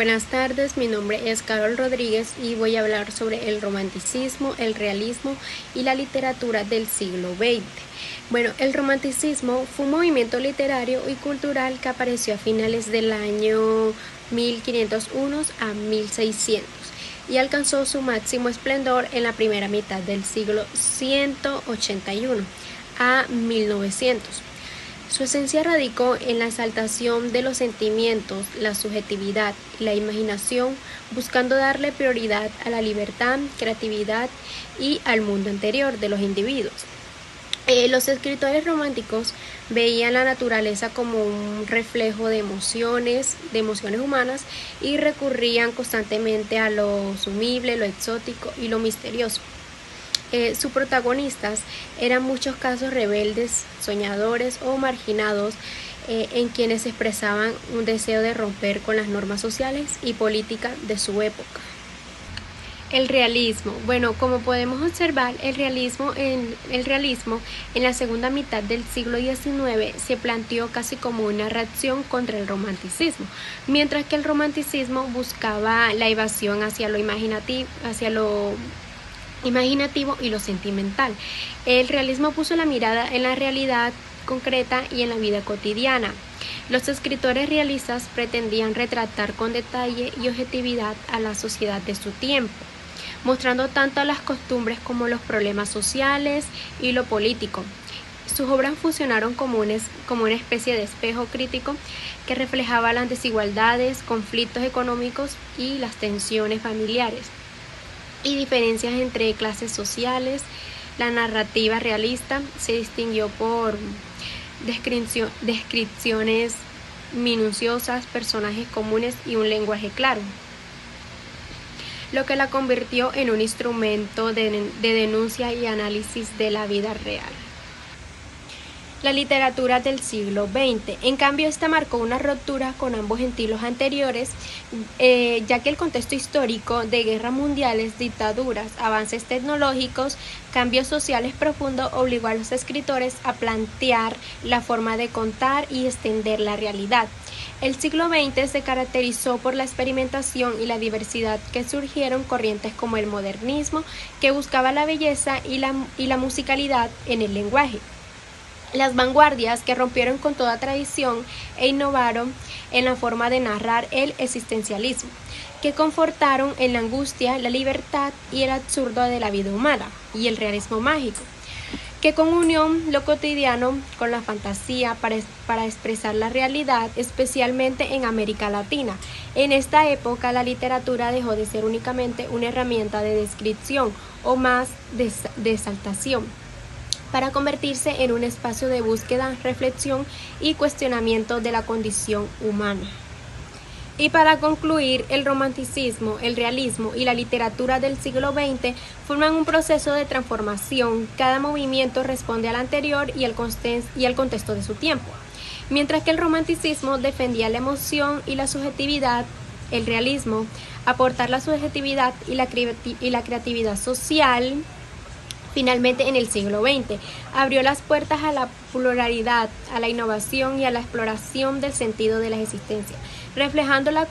Buenas tardes, mi nombre es Carol Rodríguez y voy a hablar sobre el romanticismo, el realismo y la literatura del siglo XX. Bueno, el romanticismo fue un movimiento literario y cultural que apareció a finales del año 1501 a 1600 y alcanzó su máximo esplendor en la primera mitad del siglo 181 a 1900. Su esencia radicó en la exaltación de los sentimientos, la subjetividad y la imaginación, buscando darle prioridad a la libertad, creatividad y al mundo interior de los individuos. Los escritores románticos veían la naturaleza como un reflejo de emociones humanas y recurrían constantemente a lo sumible, lo exótico y lo misterioso. Sus protagonistas eran en muchos casos rebeldes, soñadores o marginados, en quienes expresaban un deseo de romper con las normas sociales y políticas de su época. El realismo. Bueno, como podemos observar, el realismo en la segunda mitad del siglo XIX se planteó casi como una reacción contra el romanticismo, mientras que el romanticismo buscaba la evasión hacia lo imaginativo y lo sentimental. El realismo puso la mirada en la realidad concreta y en la vida cotidiana. Los escritores realistas pretendían retratar con detalle y objetividad a la sociedad de su tiempo, mostrando tanto las costumbres como los problemas sociales y lo político. Sus obras funcionaron como una especie de espejo crítico que reflejaba las desigualdades, conflictos económicos y las tensiones familiares y diferencias entre clases sociales. La narrativa realista se distinguió por descripciones minuciosas, personajes comunes y un lenguaje claro, lo que la convirtió en un instrumento de denuncia y análisis de la vida real. La literatura del siglo XX. En cambio, esta marcó una ruptura con ambos estilos anteriores, ya que el contexto histórico de guerras mundiales, dictaduras, avances tecnológicos, cambios sociales profundos obligó a los escritores a plantear la forma de contar y extender la realidad. El siglo XX se caracterizó por la experimentación y la diversidad, que surgieron corrientes como el modernismo, que buscaba la belleza y la musicalidad en el lenguaje. Las vanguardias, que rompieron con toda tradición e innovaron en la forma de narrar el existencialismo, que confortaron en la angustia, la libertad y el absurdo de la vida humana, y el realismo mágico, que con unión lo cotidiano con la fantasía para expresar la realidad, especialmente en América Latina. En esta época, la literatura dejó de ser únicamente una herramienta de descripción o más de exaltación, para convertirse en un espacio de búsqueda, reflexión y cuestionamiento de la condición humana. Y para concluir, el romanticismo, el realismo y la literatura del siglo XX forman un proceso de transformación. Cada movimiento responde al anterior y al contexto de su tiempo. Mientras que el romanticismo defendía la emoción y la subjetividad, el realismo, aportar la subjetividad y la creatividad social. Finalmente, en el siglo XX, abrió las puertas a la pluralidad, a la innovación y a la exploración del sentido de la existencia, reflejando la